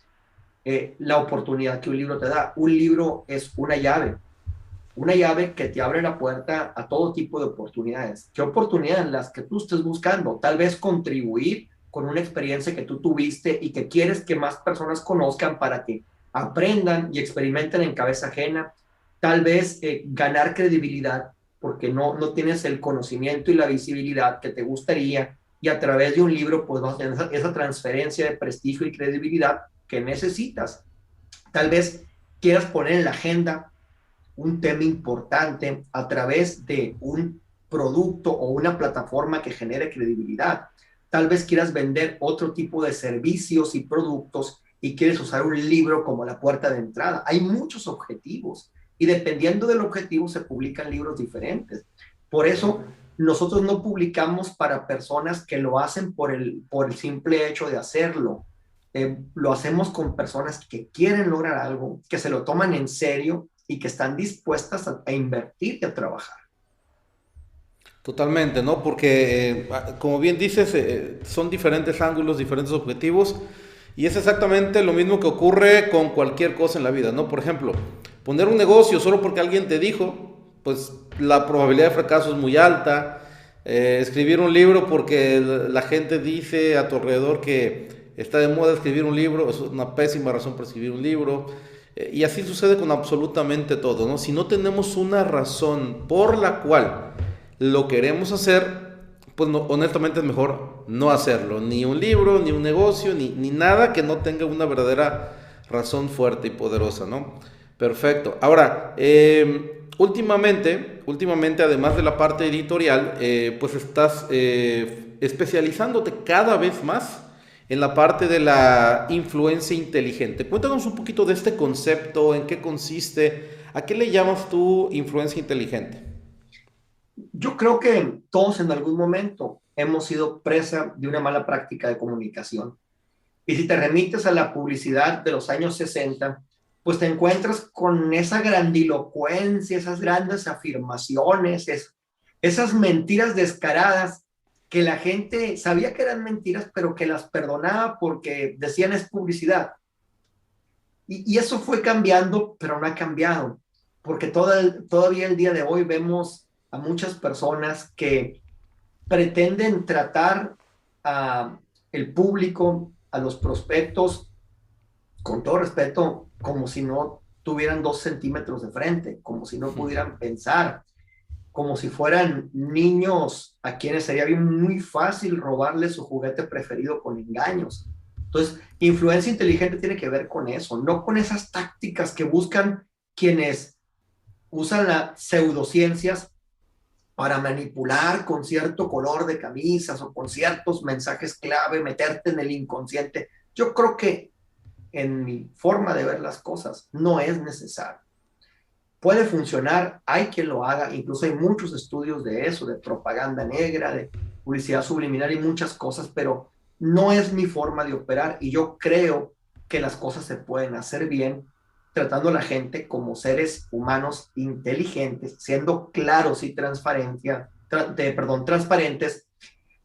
la oportunidad que un libro te da. Un libro es una llave que te abre la puerta a todo tipo de oportunidades. ¿Qué oportunidades? Las que tú estés buscando. Tal vez contribuir con una experiencia que tú tuviste y que quieres que más personas conozcan para que aprendan y experimenten en cabeza ajena. Tal vez ganar credibilidad porque no tienes el conocimiento y la visibilidad que te gustaría y a través de un libro pues vas a tener esa transferencia de prestigio y credibilidad que necesitas. Tal vez quieras poner en la agenda un tema importante a través de un producto o una plataforma que genere credibilidad. Tal vez quieras vender otro tipo de servicios y productos y quieres usar un libro como la puerta de entrada. Hay muchos objetivos y dependiendo del objetivo se publican libros diferentes. Por eso nosotros no publicamos para personas que lo hacen por el simple hecho de hacerlo. Lo hacemos con personas que quieren lograr algo, que se lo toman en serio y que están dispuestas a invertir y a trabajar. Totalmente, ¿no? Porque, como bien dices, son diferentes ángulos, diferentes objetivos, y es exactamente lo mismo que ocurre con cualquier cosa en la vida, ¿no? Por ejemplo, poner un negocio solo porque alguien te dijo, pues la probabilidad de fracaso es muy alta. escribir un libro porque la gente dice a tu alrededor que está de moda escribir un libro, es una pésima razón para escribir un libro. Y así sucede con absolutamente todo, ¿no? Si no tenemos una razón por la cual lo queremos hacer, pues no, honestamente es mejor no hacerlo. Ni un libro, ni un negocio, ni nada que no tenga una verdadera razón fuerte y poderosa, ¿no? Perfecto. Ahora, últimamente, además de la parte editorial, pues estás especializándote cada vez más en la parte de la influencia inteligente. Cuéntanos un poquito de este concepto, en qué consiste, a qué le llamas tú influencia inteligente. Yo creo que todos en algún momento hemos sido presa de una mala práctica de comunicación. Y si te remites a la publicidad de los años 60, pues te encuentras con esa grandilocuencia, esas grandes afirmaciones, esas mentiras descaradas que la gente sabía que eran mentiras, pero que las perdonaba porque decían es publicidad. Y eso fue cambiando, pero no ha cambiado, porque todavía el día de hoy vemos a muchas personas que pretenden tratar a el público, a los prospectos, con todo respeto, como si no tuvieran 2 centímetros de frente, como si no pudieran pensar, como si fueran niños a quienes sería bien muy fácil robarles su juguete preferido con engaños. Entonces, influencia inteligente tiene que ver con eso, no con esas tácticas que buscan quienes usan las pseudociencias para manipular con cierto color de camisas o con ciertos mensajes clave, meterte en el inconsciente. Yo creo que en mi forma de ver las cosas no es necesario. Puede funcionar, hay quien lo haga, incluso hay muchos estudios de eso, de propaganda negra, de publicidad subliminal y muchas cosas, pero no es mi forma de operar y yo creo que las cosas se pueden hacer bien tratando a la gente como seres humanos inteligentes, siendo claros y transparentes.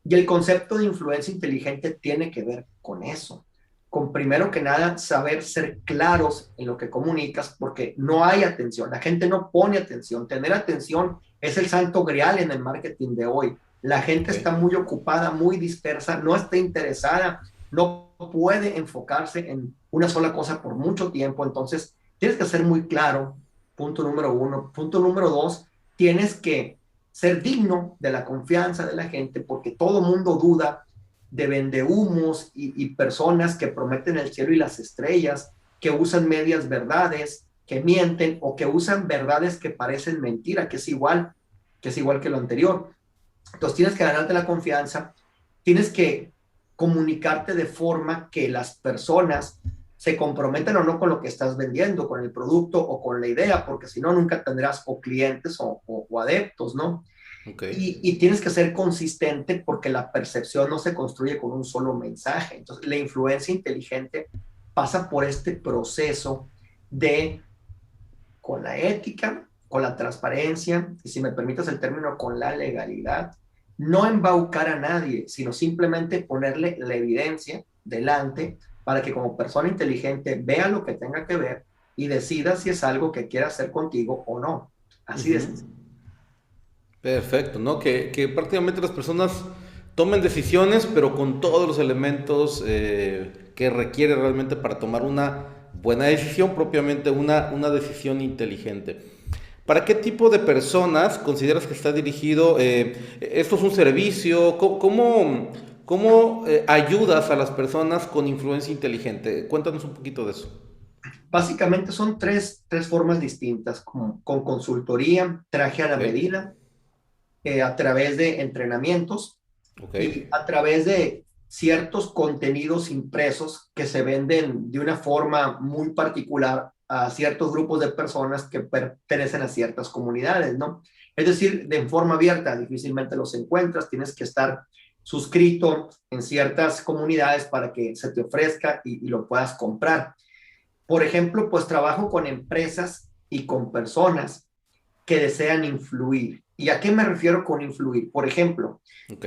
Y el concepto de influencia inteligente tiene que ver con eso, con primero que nada saber ser claros en lo que comunicas, porque no hay atención, la gente no pone atención. Tener atención es el santo grial en el marketing de hoy. La gente Okay. está muy ocupada, muy dispersa, no está interesada, no puede enfocarse en una sola cosa por mucho tiempo. Entonces, tienes que ser muy claro, punto número uno. Punto número dos, tienes que ser digno de la confianza de la gente, porque todo mundo duda de vendehumos y personas que prometen el cielo y las estrellas, que usan medias verdades, que mienten o que usan verdades que parecen mentira, que es igual que lo anterior. Entonces tienes que ganarte la confianza, tienes que comunicarte de forma que las personas se comprometan o no con lo que estás vendiendo, con el producto o con la idea, porque si no, nunca tendrás o clientes o adeptos, ¿no? Okay. Y tienes que ser consistente porque la percepción no se construye con un solo mensaje. Entonces, la influencia inteligente pasa por este proceso de, con la ética, con la transparencia, y si me permites el término, con la legalidad, no embaucar a nadie, sino simplemente ponerle la evidencia delante para que como persona inteligente vea lo que tenga que ver y decida si es algo que quiera hacer contigo o no. Así de Ujú. sencillo. Perfecto, ¿no? Que prácticamente las personas tomen decisiones, pero con todos los elementos que requiere realmente para tomar una buena decisión, propiamente una decisión inteligente. ¿Para qué tipo de personas consideras que está dirigido? ¿Esto es un servicio? ¿Cómo ayudas a las personas con influencia inteligente? Cuéntanos un poquito de eso. Básicamente son tres formas distintas, con consultoría, traje a la Ok, medida, a través de entrenamientos ok. y a través de ciertos contenidos impresos que se venden de una forma muy particular a ciertos grupos de personas que pertenecen a ciertas comunidades, ¿no? Es decir, de forma abierta, difícilmente los encuentras, tienes que estar suscrito en ciertas comunidades para que se te ofrezca y lo puedas comprar. Por ejemplo, pues trabajo con empresas y con personas que desean influir. ¿Y a qué me refiero con influir? Por ejemplo, Ok.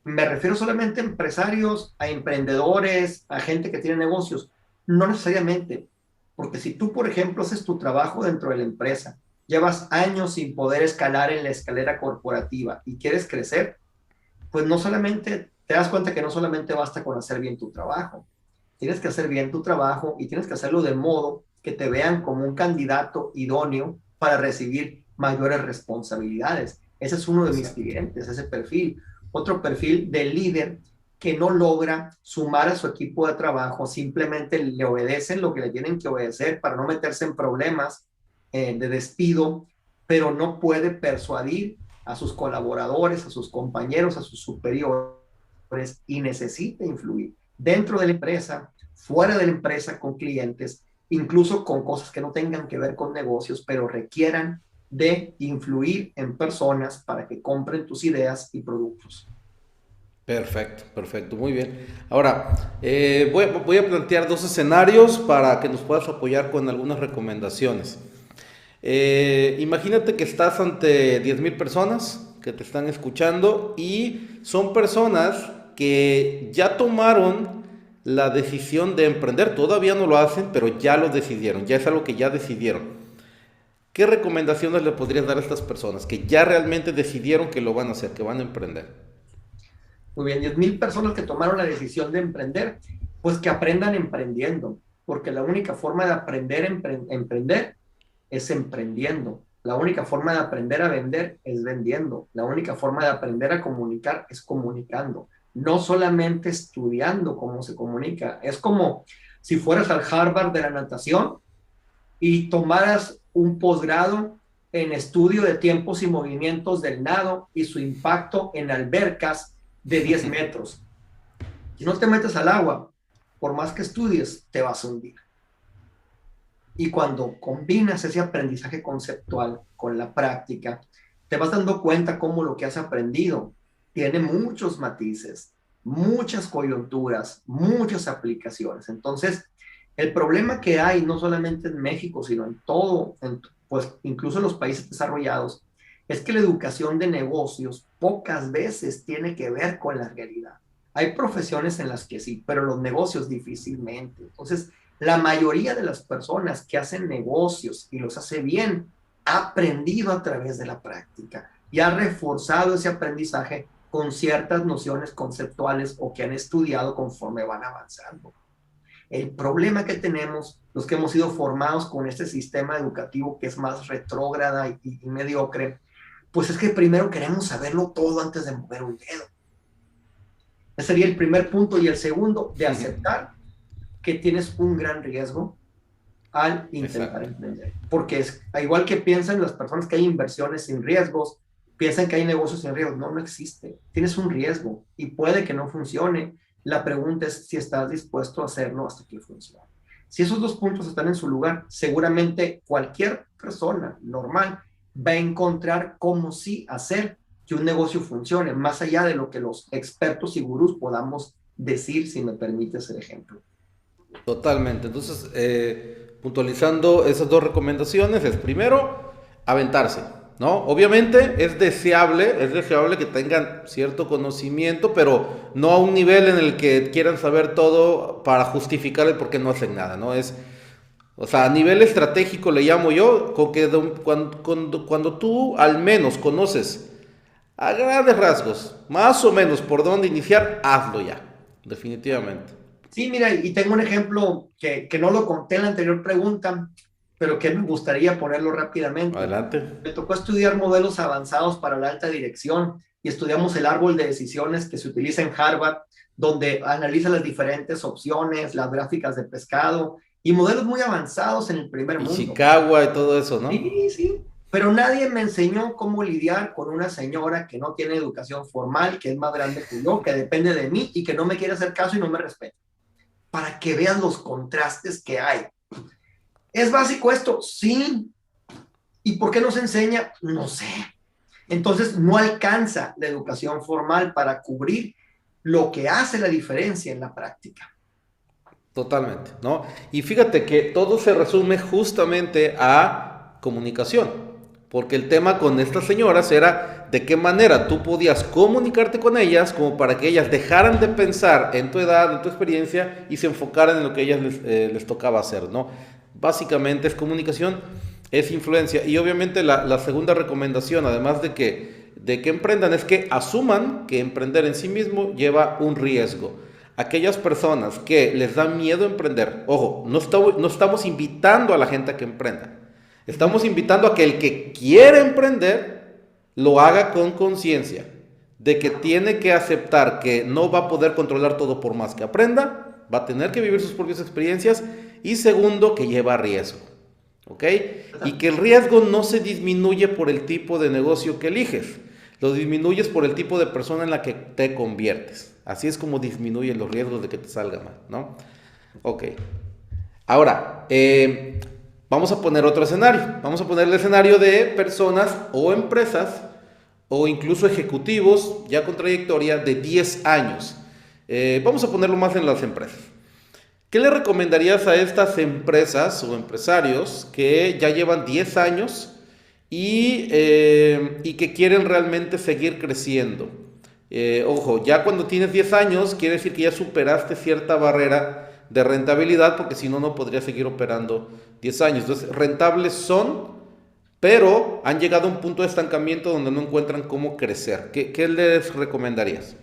me refiero solamente a empresarios, a emprendedores, a gente que tiene negocios. No necesariamente, porque si tú, por ejemplo, haces tu trabajo dentro de la empresa llevas años sin poder escalar en la escalera corporativa y quieres crecer, pues no solamente te das cuenta que no solamente basta con hacer bien tu trabajo, tienes que hacer bien tu trabajo y tienes que hacerlo de modo que te vean como un candidato idóneo para recibir mayores responsabilidades. Ese es uno de mis clientes, ese perfil. Otro perfil de líder que no logra sumar a su equipo de trabajo, simplemente le obedecen lo que le tienen que obedecer para no meterse en problemas de despido, pero no puede persuadir a sus colaboradores, a sus compañeros, a sus superiores y necesita influir dentro de la empresa, fuera de la empresa, con clientes, incluso con cosas que no tengan que ver con negocios, pero requieran de influir en personas para que compren tus ideas y productos. Perfecto, perfecto, muy bien. Ahora, voy a plantear dos escenarios para que nos puedas apoyar con algunas recomendaciones. Imagínate que estás ante 10,000 personas que te están escuchando y son personas que ya tomaron la decisión de emprender. Todavía no lo hacen, pero ya lo decidieron, ya es algo que ya decidieron. ¿Qué recomendaciones le podrías dar a estas personas que ya realmente decidieron que lo van a hacer, que van a emprender? Muy bien, 10,000 personas que tomaron la decisión de emprender, pues que aprendan emprendiendo, porque la única forma de aprender a emprender es emprendiendo. La única forma de aprender a vender es vendiendo. La única forma de aprender a comunicar es comunicando. No solamente estudiando cómo se comunica. Es como si fueras al Harvard de la natación y tomaras un posgrado en estudio de tiempos y movimientos del nado y su impacto en albercas de 10 metros. Si no te metes al agua, por más que estudies, te vas a hundir. Y cuando combinas ese aprendizaje conceptual con la práctica, te vas dando cuenta cómo lo que has aprendido tiene muchos matices, muchas coyunturas, muchas aplicaciones. Entonces, el problema que hay no solamente en México, sino en todo, pues incluso en los países desarrollados, es que la educación de negocios pocas veces tiene que ver con la realidad. Hay profesiones en las que sí, pero los negocios difícilmente. Entonces, la mayoría de las personas que hacen negocios y los hace bien, ha aprendido a través de la práctica y ha reforzado ese aprendizaje con ciertas nociones conceptuales o que han estudiado conforme van avanzando. El problema que tenemos, los que hemos sido formados con este sistema educativo que es más retrógrada y mediocre, pues es que primero queremos saberlo todo antes de mover un dedo. Ese sería el primer punto. Y el segundo, de aceptar que tienes un gran riesgo al intentar emprender. Porque es igual que piensan las personas que hay inversiones sin riesgos, piensan que hay negocios sin riesgos. No, no existe. Tienes un riesgo y puede que no funcione. La pregunta es si estás dispuesto a hacerlo hasta que funcione. Si esos dos puntos están en su lugar, seguramente cualquier persona normal va a encontrar cómo sí hacer que un negocio funcione, más allá de lo que los expertos y gurús podamos decir, si me permites el ejemplo. Totalmente. Entonces, puntualizando esas dos recomendaciones, es primero, aventarse, ¿no? Obviamente es deseable que tengan cierto conocimiento, pero no a un nivel en el que quieran saber todo para justificar el por qué no hacen nada, ¿no? O sea, a nivel estratégico le llamo yo, con que cuando tú al menos conoces a grandes rasgos, más o menos por dónde iniciar, hazlo ya, definitivamente. Sí, mira, y tengo un ejemplo que no lo conté en la anterior pregunta, pero que me gustaría ponerlo rápidamente. Adelante. Me tocó estudiar modelos avanzados para la alta dirección y estudiamos el árbol de decisiones que se utiliza en Harvard, donde analiza las diferentes opciones, las gráficas de pescado y modelos muy avanzados en el primer mundo. Chicago y todo eso, ¿no? Sí, sí. Pero nadie me enseñó cómo lidiar con una señora que no tiene educación formal, que es más grande que yo, que depende de mí y que no me quiere hacer caso y no me respeta. Para que vean los contrastes que hay. ¿Es básico esto? Sí. ¿Y por qué no se enseña? No sé. Entonces no alcanza la educación formal para cubrir lo que hace la diferencia en la práctica. Totalmente, ¿no? Y fíjate que todo se resume justamente a comunicación, porque el tema con estas señoras era de qué manera tú podías comunicarte con ellas como para que ellas dejaran de pensar en tu edad, en tu experiencia y se enfocaran en lo que a ellas les tocaba hacer, ¿no? Básicamente es comunicación. es influencia. Y obviamente la segunda recomendación, además de que emprendan, es que asuman que emprender en sí mismo lleva un riesgo. Aquellas personas que les da miedo emprender, ojo, no estamos invitando a la gente a que emprenda. Estamos invitando a que el que quiere emprender lo haga con conciencia de que tiene que aceptar que no va a poder controlar todo por más que aprenda, va a tener que vivir sus propias experiencias, y segundo, que lleva riesgo, ¿ok? Y que el riesgo no se disminuye por el tipo de negocio que eliges, lo disminuyes por el tipo de persona en la que te conviertes. Así es como disminuyen los riesgos de que te salga mal, ¿no? Ok. Ahora, vamos a poner otro escenario. Vamos a poner el escenario de personas o empresas o incluso ejecutivos ya con trayectoria de 10 años. Vamos a ponerlo más en las empresas. ¿Qué le recomendarías a estas empresas o empresarios que ya llevan 10 años y que quieren realmente seguir creciendo? Ojo, ya cuando tienes 10 años quiere decir que ya superaste cierta barrera de rentabilidad, porque si no, no podría seguir operando 10 años. Entonces, rentables son, pero han llegado a un punto de estancamiento donde no encuentran cómo crecer. ¿Qué les recomendarías?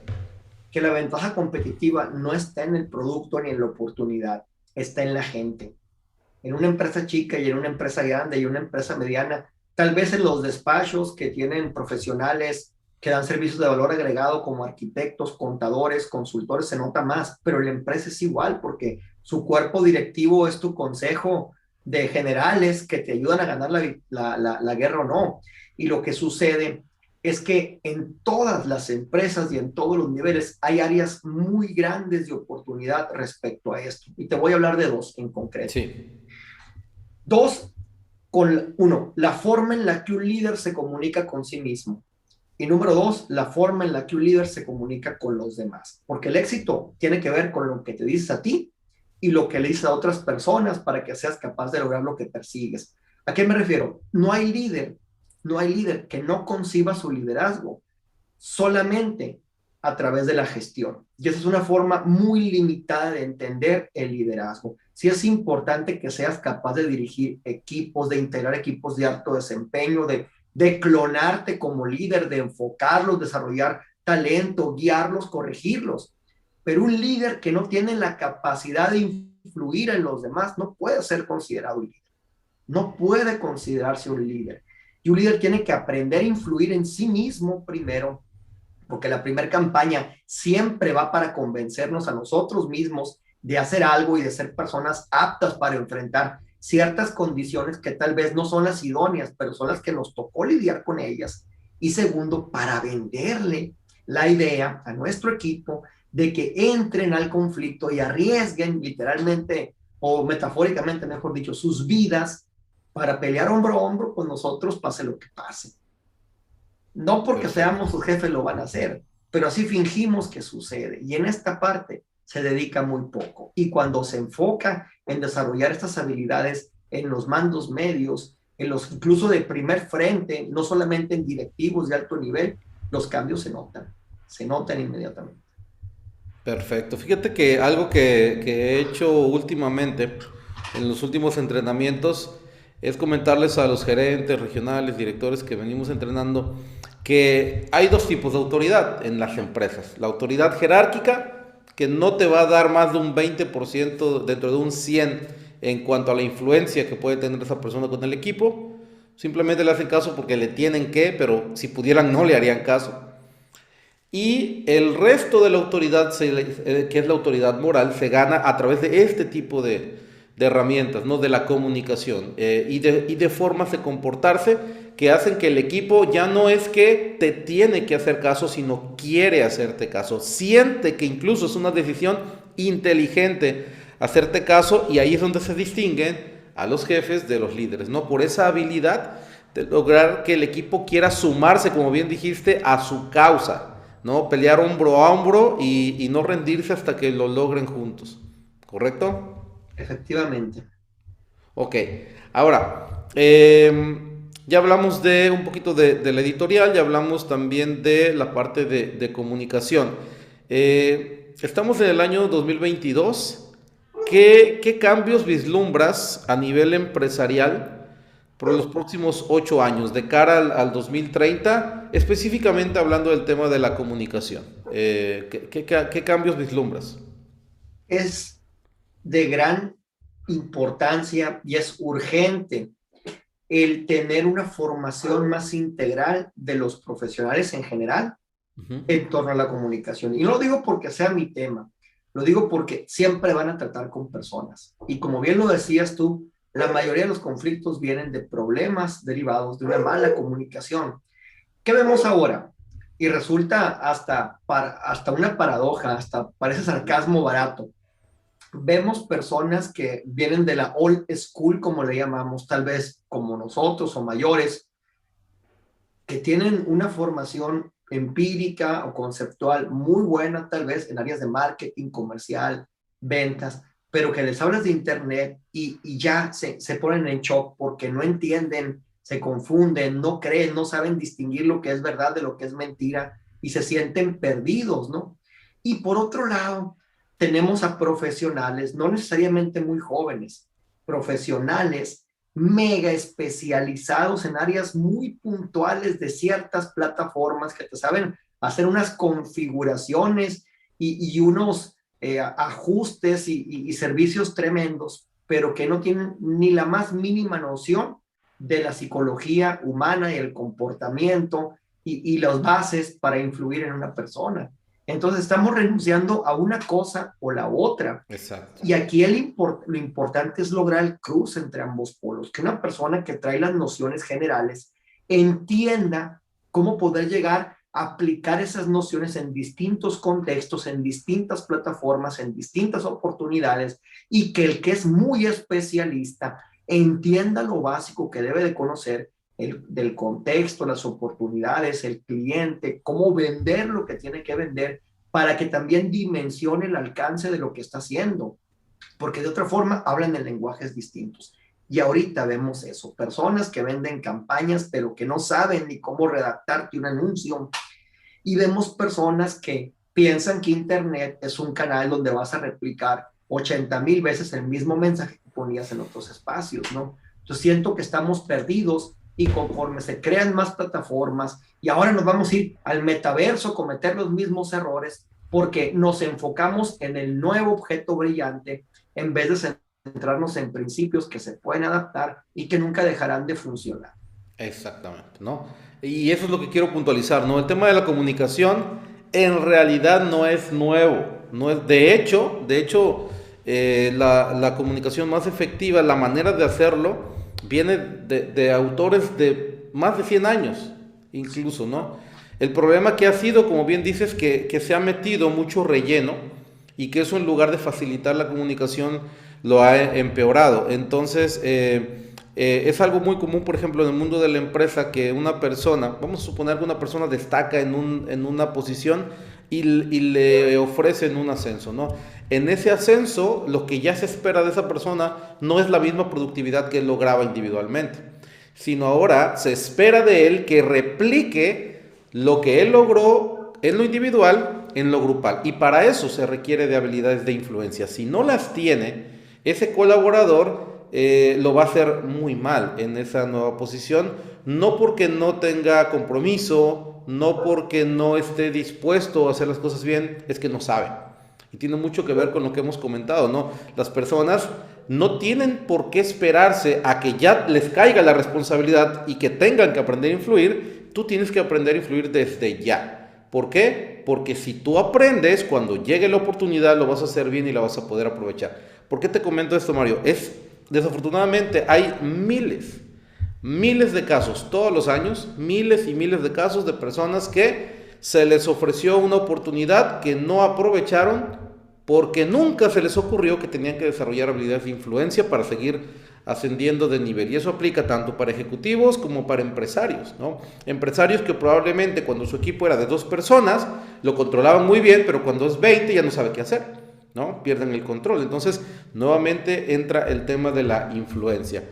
Que la ventaja competitiva no está en el producto ni en la oportunidad, está en la gente. En una empresa chica y en una empresa grande y una empresa mediana, tal vez en los despachos que tienen profesionales que dan servicios de valor agregado como arquitectos, contadores, consultores, se nota más, pero la empresa es igual porque su cuerpo directivo es tu consejo de generales que te ayudan a ganar la guerra o no. Y lo que sucede es que en todas las empresas y en todos los niveles hay áreas muy grandes de oportunidad respecto a esto. Y te voy a hablar de dos en concreto. Sí. Dos, uno, la forma en la que un líder se comunica con sí mismo. Y número dos, la forma en la que un líder se comunica con los demás. Porque el éxito tiene que ver con lo que te dices a ti y lo que le dices a otras personas para que seas capaz de lograr lo que persigues. ¿A qué me refiero? No hay líder que no conciba su liderazgo solamente a través de la gestión. Y esa es una forma muy limitada de entender el liderazgo. Sí es importante que seas capaz de dirigir equipos, de integrar equipos de alto desempeño, de clonarte como líder, de enfocarlos, desarrollar talento, guiarlos, corregirlos. Pero un líder que no tiene la capacidad de influir en los demás no puede ser considerado un líder. No puede considerarse un líder. Y un líder tiene que aprender a influir en sí mismo primero, porque la primera campaña siempre va para convencernos a nosotros mismos de hacer algo y de ser personas aptas para enfrentar ciertas condiciones que tal vez no son las idóneas, pero son las que nos tocó lidiar con ellas. Y segundo, para venderle la idea a nuestro equipo de que entren al conflicto y arriesguen literalmente o metafóricamente, mejor dicho, sus vidas para pelear hombro a hombro con nosotros, pase lo que pase. No porque seamos sus jefes lo van a hacer, pero así fingimos que sucede. Y en esta parte se dedica muy poco. Y cuando se enfoca en desarrollar estas habilidades en los mandos medios, en los incluso de primer frente, no solamente en directivos de alto nivel, los cambios se notan inmediatamente. Perfecto. Fíjate que algo que he hecho últimamente, en los últimos entrenamientos, es comentarles a los gerentes regionales, directores que venimos entrenando, que hay dos tipos de autoridad en las empresas. La autoridad jerárquica, que no te va a dar más de un 20% dentro de un 100% en cuanto a la influencia que puede tener esa persona con el equipo. Simplemente le hacen caso porque le tienen que, pero si pudieran no le harían caso. Y el resto de la autoridad, que es la autoridad moral, se gana a través de este tipo de herramientas, ¿no? De la comunicación y de formas de comportarse que hacen que el equipo ya no es que te tiene que hacer caso, sino quiere hacerte caso. Siente que incluso es una decisión inteligente hacerte caso, y ahí es donde se distinguen a los jefes de los líderes, ¿no? Por esa habilidad de lograr que el equipo quiera sumarse, como bien dijiste, a su causa, ¿no? Pelear hombro a hombro y no rendirse hasta que lo logren juntos. ¿Correcto? Efectivamente. Ok. Ahora, ya hablamos de un poquito de la editorial, ya hablamos también de la parte de comunicación. Estamos en el año 2022. ¿Qué cambios vislumbras a nivel empresarial por los próximos 8 años, de cara al 2030, específicamente hablando del tema de la comunicación? ¿Qué cambios vislumbras? Es de gran importancia y es urgente el tener una formación más integral de los profesionales en general en torno a la comunicación. Y no lo digo porque sea mi tema, lo digo porque siempre van a tratar con personas. Y como bien lo decías tú, la mayoría de los conflictos vienen de problemas derivados de una mala comunicación. ¿Qué vemos ahora? Y resulta hasta una paradoja, hasta parece sarcasmo barato. Vemos personas que vienen de la old school, como le llamamos, tal vez como nosotros o mayores, que tienen una formación empírica o conceptual muy buena, tal vez en áreas de marketing, comercial, ventas, pero que les hablas de internet y ya se ponen en shock porque no entienden, se confunden, no creen, no saben distinguir lo que es verdad de lo que es mentira y se sienten perdidos, ¿no? Y por otro lado, tenemos a profesionales, no necesariamente muy jóvenes, profesionales mega especializados en áreas muy puntuales de ciertas plataformas que te saben hacer unas configuraciones y unos ajustes y servicios tremendos, pero que no tienen ni la más mínima noción de la psicología humana y el comportamiento y las bases para influir en una persona. Entonces estamos renunciando a una cosa o la otra. Exacto. Y aquí lo importante es lograr el cruce entre ambos polos, que una persona que trae las nociones generales entienda cómo poder llegar a aplicar esas nociones en distintos contextos, en distintas plataformas, en distintas oportunidades, y que el que es muy especialista entienda lo básico que debe de conocer del contexto, las oportunidades, el cliente, cómo vender lo que tiene que vender para que también dimensione el alcance de lo que está haciendo, porque de otra forma hablan en lenguajes distintos. Y ahorita vemos eso, personas que venden campañas pero que no saben ni cómo redactarte un anuncio, y vemos personas que piensan que Internet es un canal donde vas a replicar 80,000 veces el mismo mensaje que ponías en otros espacios, ¿no? Yo siento que estamos perdidos y conforme se crean más plataformas y ahora nos vamos a ir al metaverso, cometer los mismos errores porque nos enfocamos en el nuevo objeto brillante en vez de centrarnos en principios que se pueden adaptar y que nunca dejarán de funcionar. Exactamente, ¿no? Y eso es lo que quiero puntualizar, ¿no? El tema de la comunicación en realidad no es nuevo, no es, la comunicación más efectiva, la manera de hacerlo, viene de autores de más de 100 años, incluso, ¿no? El problema que ha sido, como bien dices, que se ha metido mucho relleno y que eso en lugar de facilitar la comunicación lo ha empeorado. Entonces, es algo muy común, por ejemplo, en el mundo de la empresa, que una persona, vamos a suponer que una persona destaca en una posición y le ofrecen un ascenso, ¿no? En ese ascenso, lo que ya se espera de esa persona no es la misma productividad que él lograba individualmente, sino ahora se espera de él que replique lo que él logró en lo individual, en lo grupal. Y para eso se requiere de habilidades de influencia. Si no las tiene, ese colaborador lo va a hacer muy mal en esa nueva posición, no porque no tenga compromiso, no porque no esté dispuesto a hacer las cosas bien, es que no sabe. Y tiene mucho que ver con lo que hemos comentado, ¿no? Las personas no tienen por qué esperarse a que ya les caiga la responsabilidad y que tengan que aprender a influir. Tú tienes que aprender a influir desde ya. ¿Por qué? Porque si tú aprendes, cuando llegue la oportunidad lo vas a hacer bien y la vas a poder aprovechar. ¿Por qué te comento esto, Mario? Desafortunadamente hay miles de casos, todos los años, miles y miles de casos de personas que se les ofreció una oportunidad que no aprovecharon porque nunca se les ocurrió que tenían que desarrollar habilidades de influencia para seguir ascendiendo de nivel. Y eso aplica tanto para ejecutivos como para empresarios, ¿no? Empresarios que probablemente cuando su equipo era de 2 personas lo controlaban muy bien, pero cuando es 20 ya no sabe qué hacer, ¿no? Pierden el control. Entonces, nuevamente entra el tema de la influencia.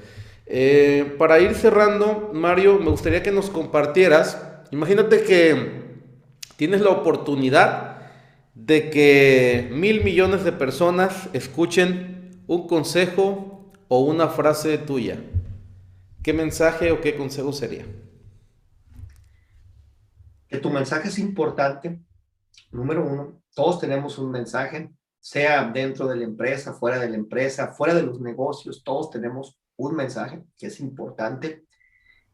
Para ir cerrando, Mario, me gustaría que nos compartieras, imagínate que tienes la oportunidad de que 1,000,000,000 de personas escuchen un consejo o una frase tuya. ¿Qué mensaje o qué consejo sería? Que tu mensaje es importante. Número uno, todos tenemos un mensaje, sea dentro de la empresa, fuera de los negocios, todos tenemos un mensaje que es importante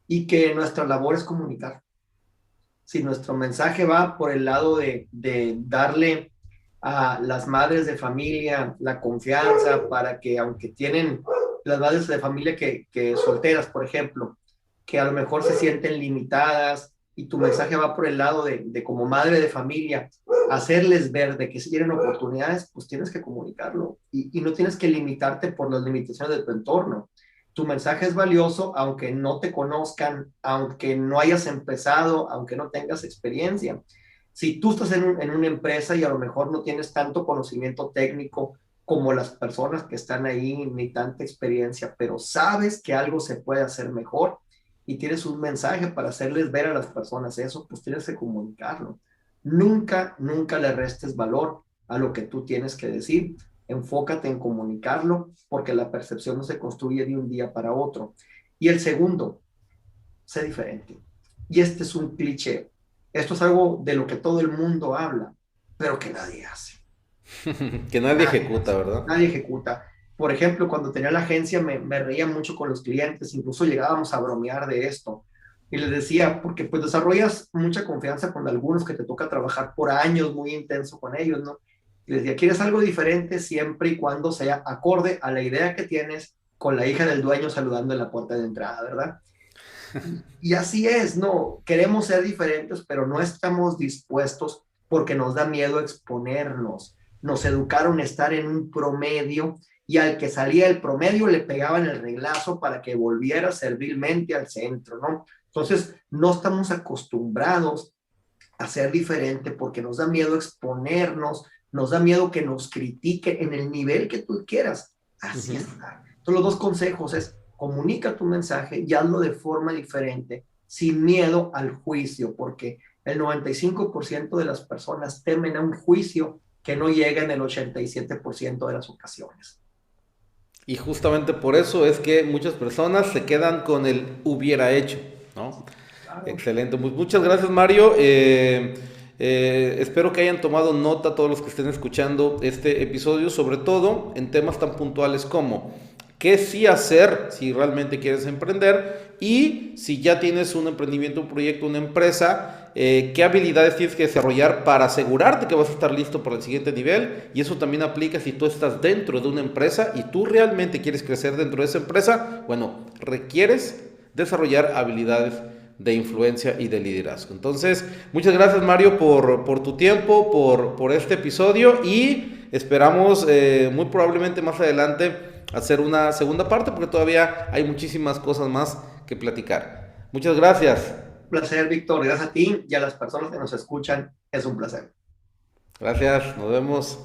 y que nuestra labor es comunicar. Si nuestro mensaje va por el lado de darle a las madres de familia la confianza para que, aunque tienen las madres de familia que solteras, por ejemplo, que a lo mejor se sienten limitadas y tu mensaje va por el lado de como madre de familia, hacerles ver de que si tienen oportunidades, pues tienes que comunicarlo y no tienes que limitarte por las limitaciones de tu entorno. Tu mensaje es valioso aunque no te conozcan, aunque no hayas empezado, aunque no tengas experiencia. Si tú estás en una empresa y a lo mejor no tienes tanto conocimiento técnico como las personas que están ahí, ni tanta experiencia, pero sabes que algo se puede hacer mejor y tienes un mensaje para hacerles ver a las personas eso, pues tienes que comunicarlo. Nunca, nunca le restes valor a lo que tú tienes que decir. Enfócate en comunicarlo porque la percepción no se construye de un día para otro. Y el segundo, sé diferente. Y este es un cliché. Esto es algo de lo que todo el mundo habla, pero que nadie hace. Que nadie Nadie ejecuta, hace, ¿verdad? nadie ejecuta. Por ejemplo, cuando tenía la agencia me reía mucho con los clientes, incluso llegábamos a bromear de esto. Y les decía, porque pues desarrollas mucha confianza con algunos que te toca trabajar por años muy intenso con ellos, ¿no? Y les decía, ¿quieres algo diferente siempre y cuando sea acorde a la idea que tienes con la hija del dueño saludando en la puerta de entrada, ¿verdad? Y así es, ¿no? Queremos ser diferentes, pero no estamos dispuestos porque nos da miedo exponernos. Nos educaron a estar en un promedio y al que salía el promedio le pegaban el reglazo para que volviera servilmente al centro, ¿no? Entonces, no estamos acostumbrados a ser diferente porque nos da miedo exponernos, nos da miedo que nos critique en el nivel que tú quieras. Así Ujú. está. Entonces, los dos consejos es comunica tu mensaje y hazlo de forma diferente, sin miedo al juicio, porque el 95% de las personas temen a un juicio que no llega en el 87% de las ocasiones. Y justamente por eso es que muchas personas se quedan con el hubiera hecho, ¿no? Claro. Excelente, muchas gracias Mario. Espero que hayan tomado nota todos los que estén escuchando este episodio, sobre todo en temas tan puntuales como qué sí hacer si realmente quieres emprender y si ya tienes un emprendimiento, un proyecto, una empresa, qué habilidades tienes que desarrollar para asegurarte que vas a estar listo para el siguiente nivel. Y eso también aplica si tú estás dentro de una empresa y tú realmente quieres crecer dentro de esa empresa. Bueno, requieres desarrollar habilidades de influencia y de liderazgo. Entonces, muchas gracias Mario por tu tiempo, por este episodio y esperamos muy probablemente más adelante hacer una segunda parte porque todavía hay muchísimas cosas más que platicar. Muchas gracias. Un placer, Víctor. Gracias a ti y a las personas que nos escuchan. Es un placer. Gracias, nos vemos.